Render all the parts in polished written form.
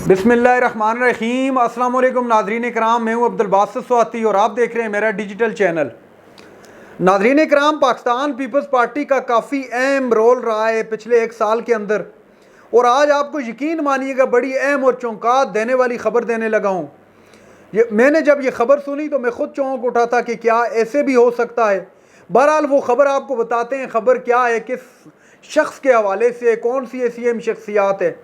बिस्मिल्लाहिर्रहमानिर्रहीम। अस्सलाम वालेकुम नाज़रीन कराम, मैं हूँ अब्दुल बासित स्वाति और आप देख रहे हैं मेरा डिजिटल चैनल। नाज़रीन कराम, पाकिस्तान पीपल्स पार्टी का काफ़ी अहम रोल रहा है पिछले एक साल के अंदर, और आज आपको यकीन मानिएगा बड़ी अहम और चौंका देने वाली ख़बर देने लगा हूँ। मैंने जब ये ख़बर सुनी तो मैं ख़ुद चौंक उठा था कि क्या ऐसे भी हो सकता है। बहरहाल वो ख़बर आपको बताते हैं, ख़बर क्या है, किस शख्स के हवाले से, कौन सी ऐसी अहम शख्सियात है।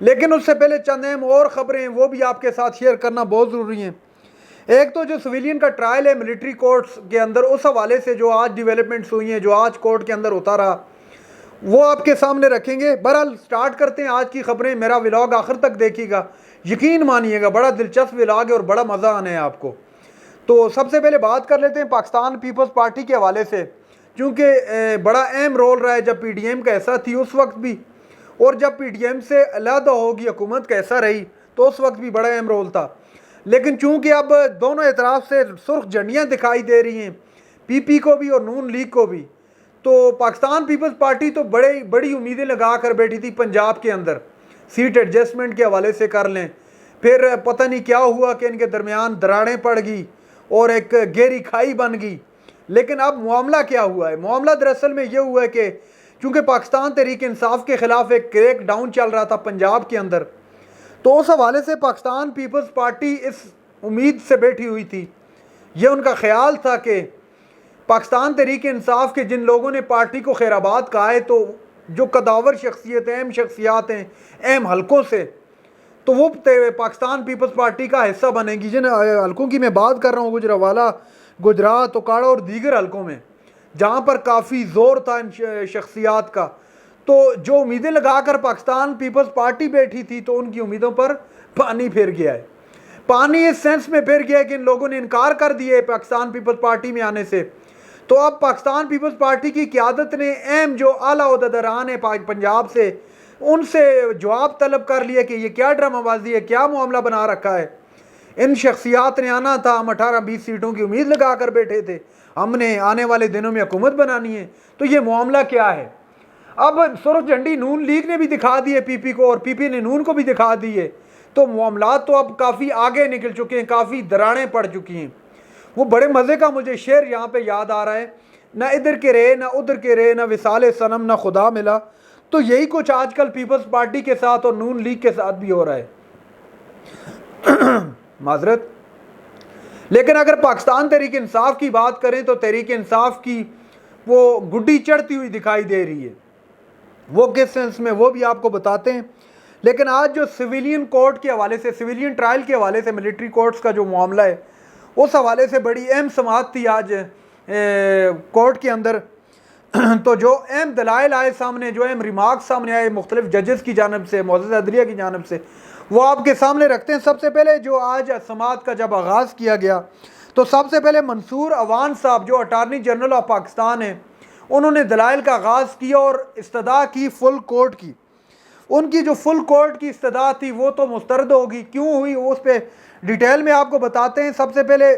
लेकिन उससे पहले चंद अहम और ख़बरें हैं, वो भी आपके साथ शेयर करना बहुत ज़रूरी हैं। एक तो जो सिविलियन का ट्रायल है मिलिट्री कोर्ट्स के अंदर, उस हवाले से जो आज डेवलपमेंट्स हुई हैं, जो आज कोर्ट के अंदर होता रहा, वो आपके सामने रखेंगे। बहरहाल स्टार्ट करते हैं आज की ख़बरें। मेरा व्लॉग आखिर तक देखिएगा, यकीन मानिएगा बड़ा दिलचस्प व्लॉग है और बड़ा मज़ा आने है आपको। तो सबसे पहले बात कर लेते हैं पाकिस्तान पीपल्स पार्टी के हवाले से, क्योंकि बड़ा अहम रोल रहा है जब PDM का ऐसा थी उस वक्त भी, और जब PDM से अलहदा होगी हुकूमत कैसा रही तो उस वक्त भी बड़ा अहम रोल था। लेकिन चूंकि अब दोनों एतराफ़ से सुर्ख झंडियाँ दिखाई दे रही हैं, PP को भी और नून लीग को भी, तो पाकिस्तान पीपल्स पार्टी तो बड़ी उम्मीदें लगा कर बैठी थी पंजाब के अंदर सीट एडजस्टमेंट के हवाले से कर लें। फिर पता नहीं क्या हुआ कि इनके दरमियान दरारें पड़ गई और एक गहरी खाई बन गई। लेकिन अब मामला क्या हुआ है? मामला दरअसल में ये हुआ है कि चूँकि पाकिस्तान तहरीक इंसाफ के ख़िलाफ़ एक क्रैक डाउन चल रहा था पंजाब के अंदर, तो उस हवाले से पाकिस्तान पीपल्स पार्टी इस उम्मीद से बैठी हुई थी, ये उनका ख्याल था कि पाकिस्तान तहरीक इंसाफ के जिन लोगों ने पार्टी को खैराबाद कहा है, तो जो कदावर शख्सियतें, अहम शख्सियात हैं अहम हलकों से, तो वो पाकिस्तान पीपल्स पार्टी का हिस्सा बनेंगी। जिन हलकों की मैं बात कर रहा हूँ, गुजरावाला, गुजरात, उकाड़ा और दीगर हलकों में, जहाँ पर काफ़ी ज़ोर था इन शख्सियात का। तो जो उम्मीदें लगाकर पाकिस्तान पीपल्स पार्टी बैठी थी, तो उनकी उम्मीदों पर पानी फिर गया है। पानी इस सेंस में फिर गया है कि इन लोगों ने इनकार कर दिया है पाकिस्तान पीपल्स पार्टी में आने से। तो अब पाकिस्तान पीपल्स पार्टी की क़यादत ने अहम जो आला ओहदेदारान है पंजाब से, उनसे जवाब तलब कर लिया कि ये क्या ड्रामाबाजी है, क्या मामला बना रखा है। इन शख्सियात ने आना था, हम 18-20 सीटों की उम्मीद लगा कर बैठे थे, हमने आने वाले दिनों में हुकूमत बनानी है, तो ये मामला क्या है। अब सुर्ख झंडी नून लीग ने भी दिखा दी है PP को, और PP ने नून को भी दिखा दी है। तो मामला तो अब काफ़ी आगे निकल चुके हैं, काफ़ी दरारें पड़ चुकी हैं। वो बड़े मज़े का मुझे शेर यहाँ पे याद आ रहा है, ना इधर के रहे ना उधर के रहे, ना विसाले सनम ना खुदा मिला। तो यही कुछ आजकल पीपल्स पार्टी के साथ और नून लीग के साथ भी हो रहा है। माजरत। लेकिन अगर पाकिस्तान तहरीक इंसाफ की बात करें तो तहरीक इंसाफ की वो गुड्डी चढ़ती हुई दिखाई दे रही है। वो किस सेंस में, वो भी आपको बताते हैं। लेकिन आज जो सिविलियन कोर्ट के हवाले से, सिविलियन ट्रायल के हवाले से मिलिट्री कोर्ट्स का जो मामला है, उस हवाले से बड़ी अहम समाअत थी आज कोर्ट के अंदर। तो जो अहम दलाइल आए सामने, जो अहम रिमार्क्स सामने आए मुख्तलिफ जजेस की जानब से, मुअज़्ज़िज़ अदलिया की जानब से, वो आपके सामने रखते हैं। सबसे पहले जो आज समाअत का जब आगाज़ किया गया, तो सबसे पहले मंसूर अवान साहब जो अटारनी जनरल ऑफ पाकिस्तान हैं, उन्होंने दलाइल का आगाज़ किया और इस्तदा की फुल कोर्ट की। उनकी जो फुल कोर्ट की इस्तदा थी वो तो मुस्तरद होगी, क्यों हुई उस पर डिटेल में आपको बताते हैं। सबसे पहले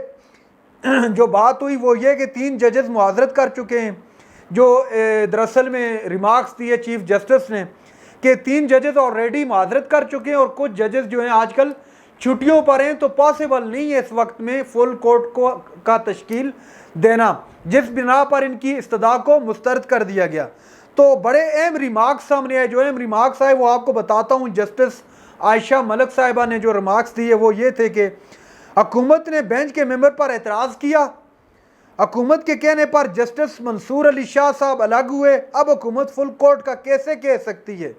जो बात हुई वो ये कि 3 जजेस मुआज़रत कर चुके हैं। जो दरअसल में रिमार्क्स दिए चीफ जस्टिस ने कि 3 जजेस ऑलरेडी मुआज़रत कर चुके हैं और कुछ जजेस जो हैं आजकल छुट्टियों पर हैं, तो पॉसिबल नहीं है इस वक्त में फुल कोर्ट को का तश्कील देना, जिस बिना पर इनकी इस्तदा को मुस्तरद कर दिया गया। तो बड़े अहम रिमार्क्स सामने आए। जो अहम रिमार्क्स आए वो आपको बताता हूँ। जस्टिस आयशा मलिक साहिबा ने जो रिमार्क्स दिए वो ये थे कि हुकूमत ने बेंच के मेंबर पर एतराज़ किया, हुकूमत के कहने पर जस्टिस मंसूर अली शाह साहब अलग हुए, अब हुकूमत फुल कोर्ट का कैसे कह सकती है।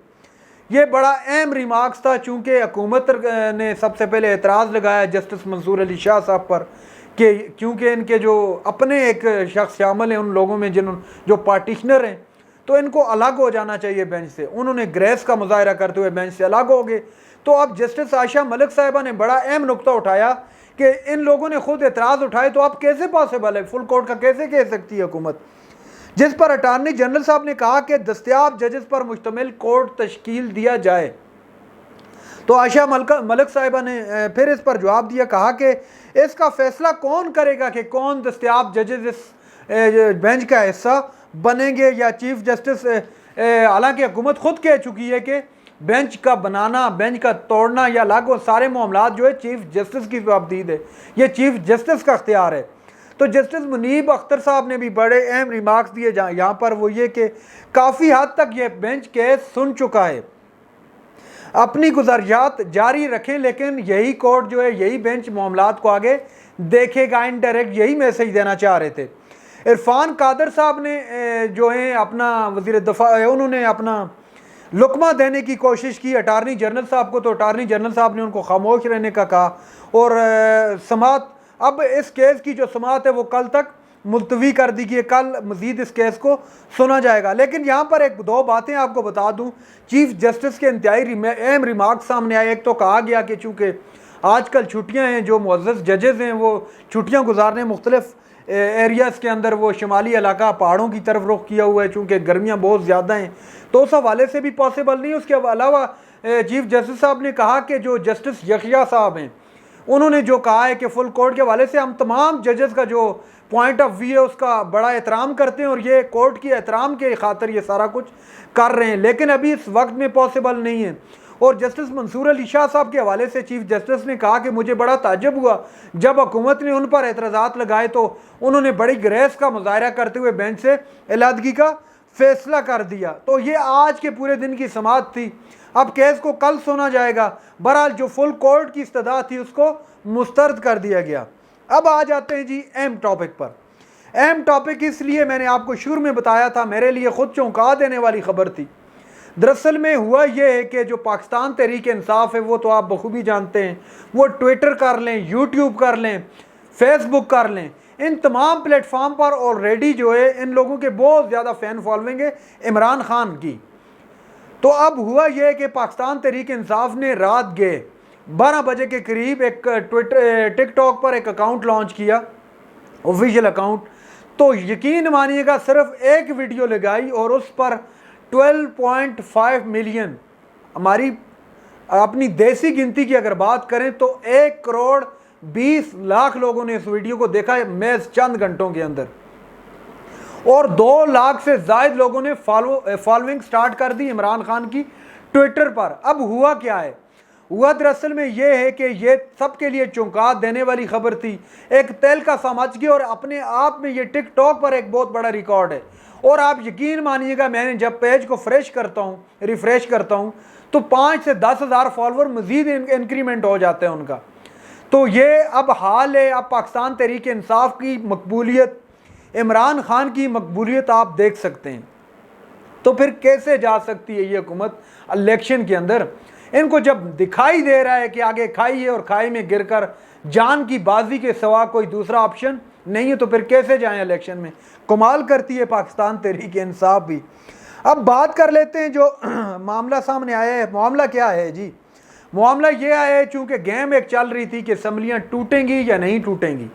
ये बड़ा अहम रिमार्क्स था, चूँकि हुकूमत ने सबसे पहले एतराज़ लगाया जस्टिस मंसूर अली शाह साहब पर कि क्योंकि इनके जो अपने एक शख्स शामिल हैं उन लोगों में जो पार्टिशनर हैं, तो इनको अलग हो जाना चाहिए बेंच से। उन्होंने ग्रेस का मुजाहरा करते हुए बेंच से अलग हो गए। तो अब जस्टिस आयशा मलिक साहिबा ने बड़ा अहम नुक्ता उठाया कि इन लोगों ने खुद एतराज़ उठाए, तो अब कैसे पॉसिबल है, फुल कोर्ट का कैसे कह सकती है हुकूमत। जिस पर अटारनी जनरल साहब ने कहा कि दस्तयाब जजेस पर मुश्तमिल कोर्ट तश्कील दिया जाए। तो आयशा मलिक साहिबा ने फिर इस पर जवाब दिया, कहा कि इसका फैसला कौन करेगा कि कौन दस्तयाब जजेस इस बेंच का हिस्सा बनेंगे या चीफ जस्टिस हालांकि हुकूमत खुद कह चुकी है कि बेंच का बनाना, बेंच का तोड़ना या लागू सारे मामलात जो है चीफ जस्टिस की जवाबदीद है, ये चीफ जस्टिस का अख्तियार है। तो जस्टिस मुनीब अख्तर साहब ने भी बड़े अहम रिमार्क्स दिए यहाँ पर, वो ये कि काफ़ी हद तक ये बेंच केस सुन चुका है, अपनी गुजारिशात जारी रखें, लेकिन यही कोर्ट जो है, यही बेंच मामलात को आगे देखेगा। इनडायरेक्ट यही मैसेज देना चाह रहे थे। इरफान कादर साहब ने जो है अपना वज़ीर दफ़ा, उन्होंने अपना लुकमा देने की कोशिश की अटारनी जनरल साहब को, तो अटारनी जनरल साहब ने उनको खामोश रहने का कहा और समात, अब इस केस की जो समात है वो कल तक मुलतवी कर दी गई, कल मजीद इस केस को सुना जाएगा। लेकिन यहाँ पर एक दो बातें आपको बता दूँ, चीफ जस्टिस के इंतहाई अहम रिमार्क सामने आए। एक तो कहा गया कि चूँकि आजकल छुट्टियाँ हैं, जो मुअज़्ज़ज़ जजेज़ हैं वो छुट्टियाँ गुजारने मुख्तलिफ एरियाज़ के अंदर, वो शुमाली इलाका पहाड़ों की तरफ रुख किया हुआ है, चूँकि गर्मियाँ बहुत ज़्यादा हैं, तो उस हवाले से भी पॉसिबल नहीं। उसके अलावा चीफ जस्टिस साहब ने कहा कि जो जस्टिस यखया साहब हैं, उन्होंने जो कहा है कि फुल कोर्ट के हवाले से हम तमाम जजेस का जो पॉइंट ऑफ व्यू है उसका बड़ा एहतराम करते हैं और ये कोर्ट की एहतराम के खातिर ये सारा कुछ कर रहे हैं, लेकिन अभी इस वक्त में पॉसिबल नहीं है। और जस्टिस मंसूर अली शाह साहब के हवाले से चीफ जस्टिस ने कहा कि मुझे बड़ा ताज्जुब हुआ जब हुकूमत ने उन पर एतराज़ात लगाए तो उन्होंने बड़ी ग्रेस का मुजाहरा करते हुए बेंच से इलादगी का फैसला कर दिया। तो ये आज के पूरे दिन की समात थी, अब केस को कल सुना जाएगा। बहरहाल जो फुल कोर्ट की इस्तदा थी उसको मुस्तरद कर दिया गया। अब आ जाते हैं जी अहम टॉपिक पर। अहम टॉपिक इसलिए मैंने आपको शुरू में बताया था, मेरे लिए खुद चौंका देने वाली खबर थी। दरअसल में हुआ यह है कि जो पाकिस्तान तहरीक इंसाफ है वो तो आप बखूबी जानते हैं, वो ट्विटर कर लें, यूट्यूब कर लें, फेसबुक कर लें, इन तमाम प्लेटफॉर्म पर ऑलरेडी जो है इन लोगों के बहुत ज़्यादा फ़ैन फॉलोइंग है इमरान खान की। तो अब हुआ यह है कि पाकिस्तान तहरीक इंसाफ ने रात के 12 बजे के करीब एक टिकटॉक पर एक अकाउंट लॉन्च किया, ऑफिशियल अकाउंट। तो यकीन मानिएगा सिर्फ एक वीडियो लगाई और उस पर 12.5 मिलियन, हमारी अपनी देसी गिनती की अगर बात करें तो 1 करोड़ 20 लाख लोगों ने इस वीडियो को देखा है महज चंद घंटों के अंदर, और 2 लाख से ज़ायद लोगों ने फॉलोइंग स्टार्ट कर दी इमरान खान की ट्विटर पर। अब हुआ क्या है, हुआ दरअसल में ये है कि ये सबके लिए चौंका देने वाली खबर थी, एक तेल का समाजगी, और अपने आप में ये टिकटॉक पर एक बहुत बड़ा रिकॉर्ड है। और आप यकीन मानिएगा मैंने जब पेज को फ्रेश करता हूँ, रिफ्रेश करता हूँ, तो 5 से 10 हज़ार फॉलोअर मज़ीद इंक्रीमेंट हो जाते हैं उनका। तो ये अब हाल है। अब पाकिस्तान तहरीक इंसाफ की मकबूलियत, इमरान खान की मकबूलियत आप देख सकते हैं। तो फिर कैसे जा सकती है ये हुकूमत इलेक्शन के अंदर? इनको जब दिखाई दे रहा है कि आगे खाई है और खाई में गिरकर जान की बाजी के सिवा कोई दूसरा ऑप्शन नहीं है, तो फिर कैसे जाएं इलेक्शन में? कमाल करती है पाकिस्तान तहरीक इंसाफ भी। अब बात कर लेते हैं जो मामला सामने आया है। मामला क्या है जी? मामला ये आया है, चूँकि गेम एक चल रही थी कि असम्बलियाँ टूटेंगी या नहीं टूटेंगी,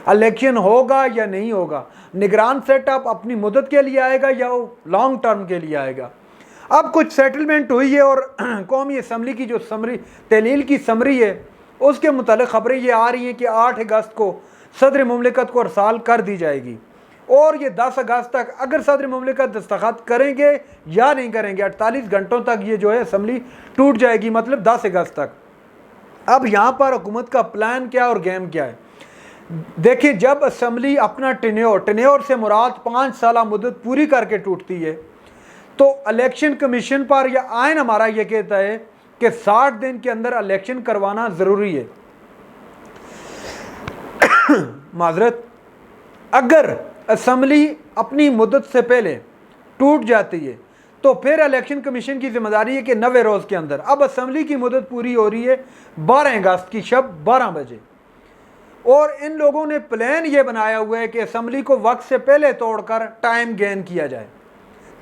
इलेक्शन होगा या नहीं होगा, निगरान सेटअप अपनी मदद के लिए आएगा या लॉन्ग टर्म के लिए आएगा। अब कुछ सेटलमेंट हुई है और कौमी असम्बली की जो समरी तहलील की समरी है उसके मुतालिक खबरें ये आ रही हैं कि 8 अगस्त को सदर मुमलिकत को अरसाल कर दी जाएगी, और ये 10 अगस्त तक अगर सदर मुमलिकत दस्तखत करेंगे या नहीं करेंगे, 48 घंटों तक ये जो है असम्बली टूट जाएगी, मतलब 10 अगस्त तक। अब यहाँ पर हुकूमत का प्लान क्या और गेम क्या है? देखिए, जब असम्बली अपना टेन्योर से मुराद 5 साल मुद्दत पूरी करके टूटती है तो इलेक्शन कमीशन पर या आइन हमारा ये कहता है कि 60 दिन के अंदर इलेक्शन करवाना ज़रूरी है। माजरत, अगर असम्बली अपनी मुद्दत से पहले टूट जाती है तो फिर इलेक्शन कमीशन की जिम्मेदारी है कि 90 रोज़ के अंदर, अब असम्बली की मुद्दत पूरी हो रही है 12 अगस्त की शब 12 बजे, और इन लोगों ने प्लान ये बनाया हुआ है कि असम्बली को वक्त से पहले तोड़कर टाइम गेन किया जाए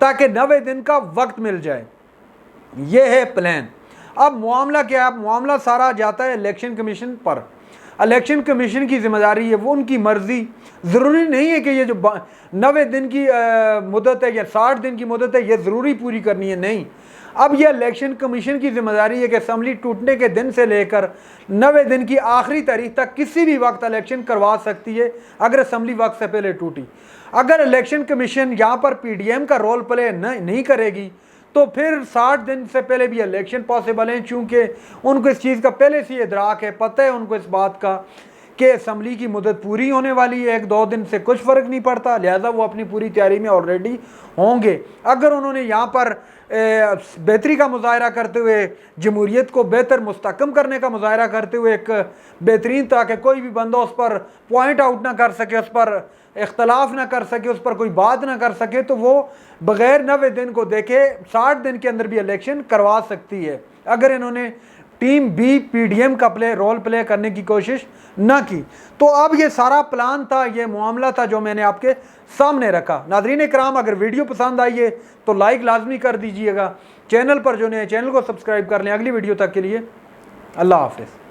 ताकि 90 दिन का वक्त मिल जाए। ये है प्लान। अब मामला क्या है? अब मामला सारा जाता है इलेक्शन कमीशन पर। इलेक्शन कमीशन की जिम्मेदारी है, वो उनकी मर्जी। ज़रूरी नहीं है कि ये जो 90 दिन की मुद्दत है या 60 दिन की मुद्दत है ये ज़रूरी पूरी करनी है, नहीं। अब यह इलेक्शन कमीशन की जिम्मेदारी है कि असम्बली टूटने के दिन से लेकर 90 दिन की आखिरी तारीख तक किसी भी वक्त इलेक्शन करवा सकती है अगर असम्बली वक्त से पहले टूटी। अगर इलेक्शन कमीशन यहाँ पर PDM का रोल प्ले नहीं करेगी तो फिर 60 दिन से पहले भी इलेक्शन पॉसिबल हैं, चूँकि उनको इस चीज़ का पहले से इदराक है, पता है उनको इस बात का कि असम्बली की मुद्दत पूरी होने वाली है, 1-2 दिन से कुछ फ़र्क नहीं पड़ता, लिहाजा वो अपनी पूरी तैयारी में ऑलरेडी होंगे। अगर उन्होंने यहाँ पर बेहतरी का मुजाहरा करते हुए, जमहूरियत को बेहतर मुस्तकम करने का मुजाहरा करते हुए एक बेहतरीन, ताकि कोई भी बंदा उस पर पॉइंट आउट ना कर सके, उस पर इख्तलाफ ना कर सके, उस पर कोई बात ना कर सके, तो वो बग़ैर 90 दिन को देखे 60 दिन के अंदर भी इलेक्शन करवा सकती है अगर इन्होंने टीम बी PDM का रोल प्ले करने की कोशिश ना की। तो अब ये सारा प्लान था, ये मामला था जो मैंने आपके सामने रखा। नाज़रीन इकराम, अगर वीडियो पसंद आई है तो लाइक लाजमी कर दीजिएगा, चैनल पर जो नए चैनल को सब्सक्राइब कर लें। अगली वीडियो तक के लिए अल्लाह हाफ़िज़।